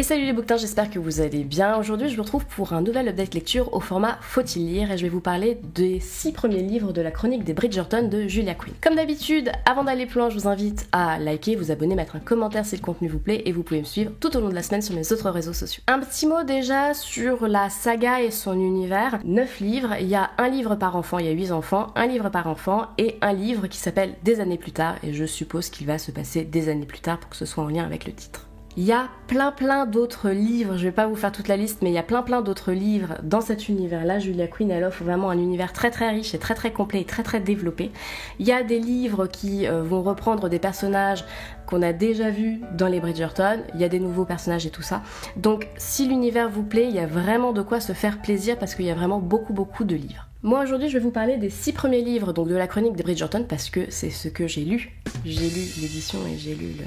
Et salut les bouquetins, j'espère que vous allez bien. Aujourd'hui je vous retrouve pour un nouvel update lecture au format Faut-il lire et je vais vous parler des 6 premiers livres de la chronique des Bridgerton de Julia Quinn. Comme d'habitude, avant d'aller plus loin, je vous invite à liker, vous abonner, mettre un commentaire si le contenu vous plaît et vous pouvez me suivre tout au long de la semaine sur mes autres réseaux sociaux. Un petit mot déjà sur la saga et son univers. 9 livres, il y a un livre par enfant, il y a 8 enfants, un livre par enfant et un livre qui s'appelle Des années plus tard et je suppose qu'il va se passer des années plus tard pour que ce soit en lien avec le titre. Il y a plein d'autres livres, je vais pas vous faire toute la liste, mais il y a plein d'autres livres dans cet univers-là. Julia Quinn, elle offre vraiment un univers très riche et très complet et très développé. Il y a des livres qui vont reprendre des personnages qu'on a déjà vus dans les Bridgerton, il y a des nouveaux personnages et tout ça. Donc si l'univers vous plaît, il y a vraiment de quoi se faire plaisir parce qu'il y a vraiment beaucoup de livres. Moi aujourd'hui je vais vous parler des 6 premiers livres donc de la chronique des Bridgerton parce que c'est ce que j'ai lu. J'ai lu l'édition et j'ai lu le...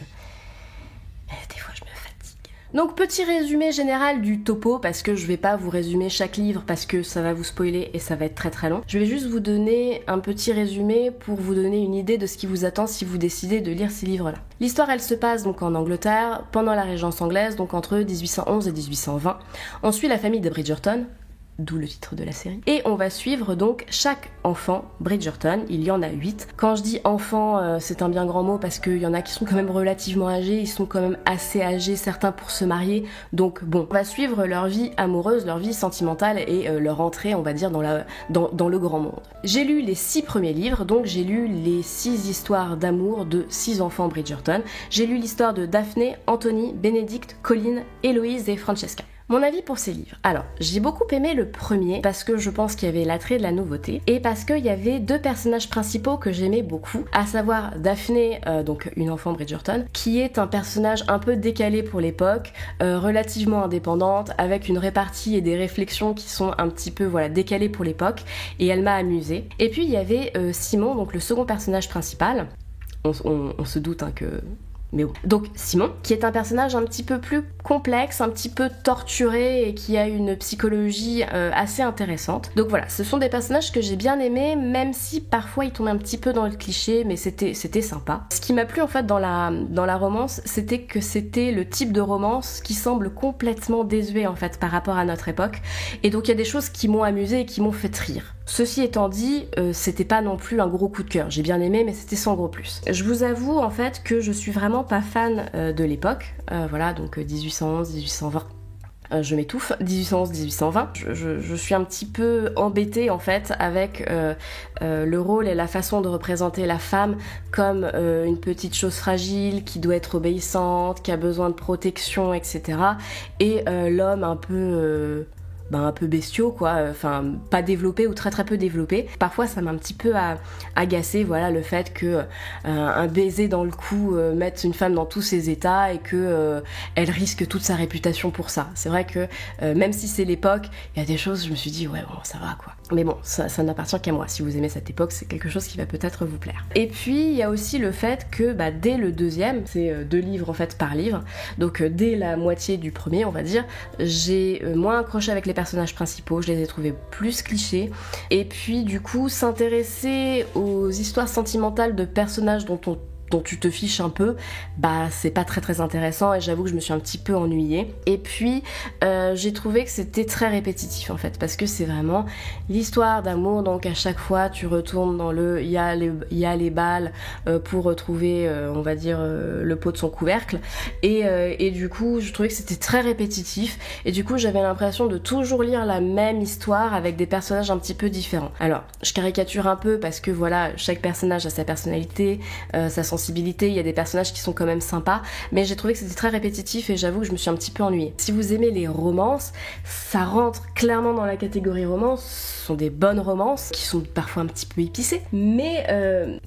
Des fois je me fatigue. Donc petit résumé général du topo parce que je vais pas vous résumer chaque livre parce que ça va vous spoiler et ça va être très long. Je vais juste vous donner un petit résumé pour vous donner une idée de ce qui vous attend si vous décidez de lire ces livres-là. L'histoire elle se passe donc en Angleterre pendant la Régence anglaise donc entre 1811 et 1820. On suit la famille de Bridgerton, d'où le titre de la série. Et on va suivre donc chaque enfant Bridgerton, il y en a 8. Quand je dis enfant, c'est un bien grand mot parce qu'il y en a qui sont quand même relativement âgés, ils sont quand même assez âgés, certains pour se marier. Donc bon, on va suivre leur vie amoureuse, leur vie sentimentale et leur entrée, on va dire, dans le grand monde. J'ai lu les 6 premiers livres, donc j'ai lu les 6 histoires d'amour de 6 enfants Bridgerton. J'ai lu l'histoire de Daphné, Anthony, Bénédicte, Colin, Héloïse et Francesca. Mon avis pour ces livres. Alors, j'ai beaucoup aimé le premier parce que je pense qu'il y avait l'attrait de la nouveauté et parce qu'il y avait 2 personnages principaux que j'aimais beaucoup, à savoir Daphné, donc une enfant Bridgerton, qui est un personnage un peu décalé pour l'époque, relativement indépendante, avec une répartie et des réflexions qui sont un petit peu décalées pour l'époque et elle m'a amusée. Et puis il y avait Simon, donc le second personnage principal. On se doute que... Mais bon. Donc Simon, qui est un personnage un petit peu plus complexe, un petit peu torturé et qui a une psychologie assez intéressante. Donc voilà, ce sont des personnages que j'ai bien aimés, même si parfois ils tombent un petit peu dans le cliché, mais c'était sympa. Ce qui m'a plu en fait dans la romance, c'était que c'était le type de romance qui semble complètement désuet en fait par rapport à notre époque. Et donc il y a des choses qui m'ont amusé et qui m'ont fait rire. Ceci étant dit, c'était pas non plus un gros coup de cœur. J'ai bien aimé, mais c'était sans gros plus. Je vous avoue en fait que je suis vraiment pas fan de l'époque. Voilà, donc 1811, 1820. Je m'étouffe, 1811-1820. Je suis un petit peu embêtée en fait avec le rôle et la façon de représenter la femme comme une petite chose fragile qui doit être obéissante, qui a besoin de protection, etc. Et l'homme un peu bestiaux quoi, enfin pas développé ou très peu développé. Parfois ça m'a un petit peu agacé, voilà, le fait que un baiser dans le cou mette une femme dans tous ses états et que elle risque toute sa réputation pour ça. C'est vrai que même si c'est l'époque, il y a des choses, je me suis dit ouais bon ça va quoi. Mais bon, ça n'appartient qu'à moi. Si vous aimez cette époque, c'est quelque chose qui va peut-être vous plaire. Et puis il y a aussi le fait que dès le deuxième, c'est 2 livres en fait par livre, donc dès la moitié du premier on va dire, j'ai moins accroché avec les personnages principaux, je les ai trouvés plus clichés. Et puis du coup, s'intéresser aux histoires sentimentales de personnages dont tu te fiches un peu, c'est pas très intéressant et j'avoue que je me suis un petit peu ennuyée. Et puis j'ai trouvé que c'était très répétitif en fait, parce que c'est vraiment l'histoire d'amour, donc à chaque fois tu retournes dans il y a les balles pour retrouver on va dire le pot de son couvercle et du coup je trouvais que c'était très répétitif et du coup j'avais l'impression de toujours lire la même histoire avec des personnages un petit peu différents. Alors je caricature un peu parce que voilà, chaque personnage a sa personnalité, sa sensibilité, il y a des personnages qui sont quand même sympas, mais j'ai trouvé que c'était très répétitif et j'avoue que je me suis un petit peu ennuyée. Si vous aimez les romances, ça rentre clairement dans la catégorie romance, ce sont des bonnes romances qui sont parfois un petit peu épicées, mais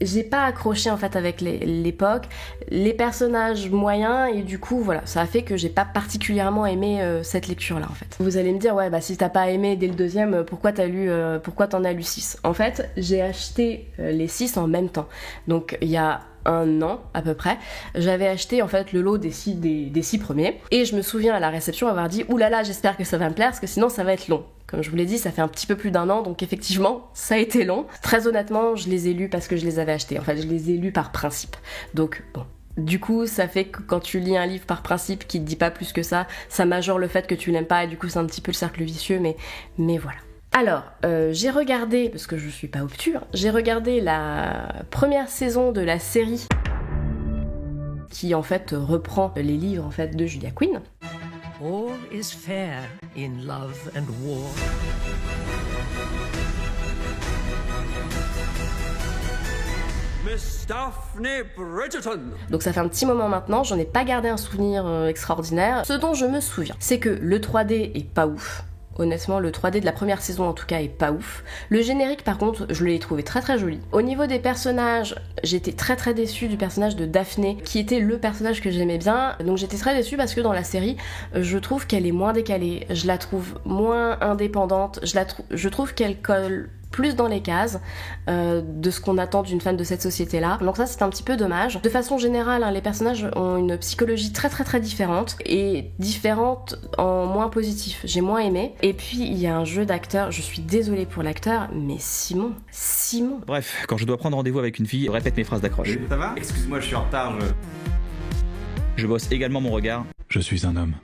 j'ai pas accroché en fait avec l'époque, les personnages moyens et du coup voilà, ça a fait que j'ai pas particulièrement aimé cette lecture là en fait. Vous allez me dire ouais si t'as pas aimé dès le deuxième, pourquoi t'en as lu 6? En fait, j'ai acheté les 6 en même temps, donc il y a un an à peu près, j'avais acheté en fait le lot des 6 premiers et je me souviens à la réception avoir dit oulala, j'espère que ça va me plaire parce que sinon ça va être long. Comme je vous l'ai dit, ça fait un petit peu plus d'1 an, donc effectivement, ça a été long. Très honnêtement, je les ai lus parce que je les avais achetés. En fait, je les ai lus par principe. Donc, bon, Du coup, ça fait que quand tu lis un livre par principe qui te dit pas plus que ça majore le fait que tu l'aimes pas et du coup c'est un petit peu le cercle vicieux, mais voilà. Alors, j'ai regardé, parce que je suis pas obtus, j'ai regardé la première saison de la série qui en fait reprend les livres en fait de Julia Quinn. All is fair in love and war. Miss Daphne Bridgerton. Donc ça fait un petit moment maintenant, j'en ai pas gardé un souvenir extraordinaire. Ce dont je me souviens, c'est que le 3D est pas ouf. Honnêtement, le 3D de la première saison en tout cas est pas ouf. Le générique par contre, je l'ai trouvé très très joli. Au niveau des personnages, j'étais très très déçue du personnage de Daphné, qui était le personnage que j'aimais bien. Donc j'étais très déçue parce que dans la série, je trouve qu'elle est moins décalée, je la trouve moins indépendante, je trouve qu'elle colle plus dans les cases de ce qu'on attend d'une fan de cette société-là. Donc ça, c'est un petit peu dommage. De façon générale, les personnages ont une psychologie très très très différente et différente en moins positif. J'ai moins aimé. Et puis, il y a un jeu d'acteur. Je suis désolée pour l'acteur, mais Simon. Bref, quand je dois prendre rendez-vous avec une fille, je répète mes phrases d'accroche. Ça va ? Excuse-moi, je suis en retard. Je bosse également mon regard. Je suis un homme.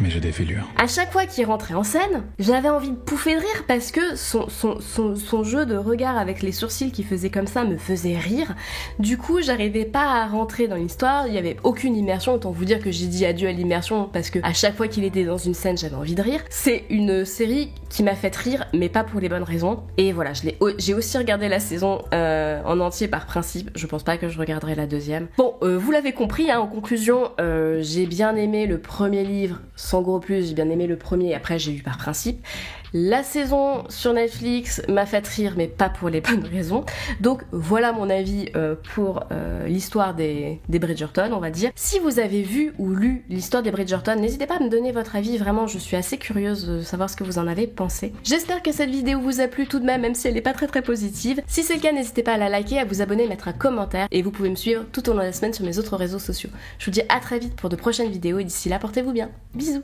Mais j'ai des fêlures. À chaque fois qu'il rentrait en scène, j'avais envie de pouffer de rire parce que son jeu de regard avec les sourcils qui faisait comme ça me faisait rire. Du coup, j'arrivais pas à rentrer dans l'histoire, il y avait aucune immersion, autant vous dire que j'ai dit adieu à l'immersion parce que à chaque fois qu'il était dans une scène, j'avais envie de rire. C'est une série qui m'a fait rire, mais pas pour les bonnes raisons. Et voilà, j'ai aussi regardé la saison en entier par principe, je pense pas que je regarderai la deuxième. Bon, vous l'avez compris, en conclusion, j'ai bien aimé le premier livre. Sans gros plus, j'ai bien aimé le premier et après j'ai eu par principe. La saison sur Netflix m'a fait rire, mais pas pour les bonnes raisons. Donc voilà mon avis pour l'histoire des Bridgerton, on va dire. Si vous avez vu ou lu l'histoire des Bridgerton, n'hésitez pas à me donner votre avis. Vraiment, je suis assez curieuse de savoir ce que vous en avez pensé. J'espère que cette vidéo vous a plu tout de même si elle n'est pas très très positive. Si c'est le cas, n'hésitez pas à la liker, à vous abonner, mettre un commentaire. Et vous pouvez me suivre tout au long de la semaine sur mes autres réseaux sociaux. Je vous dis à très vite pour de prochaines vidéos et d'ici là, portez-vous bien. Bisous.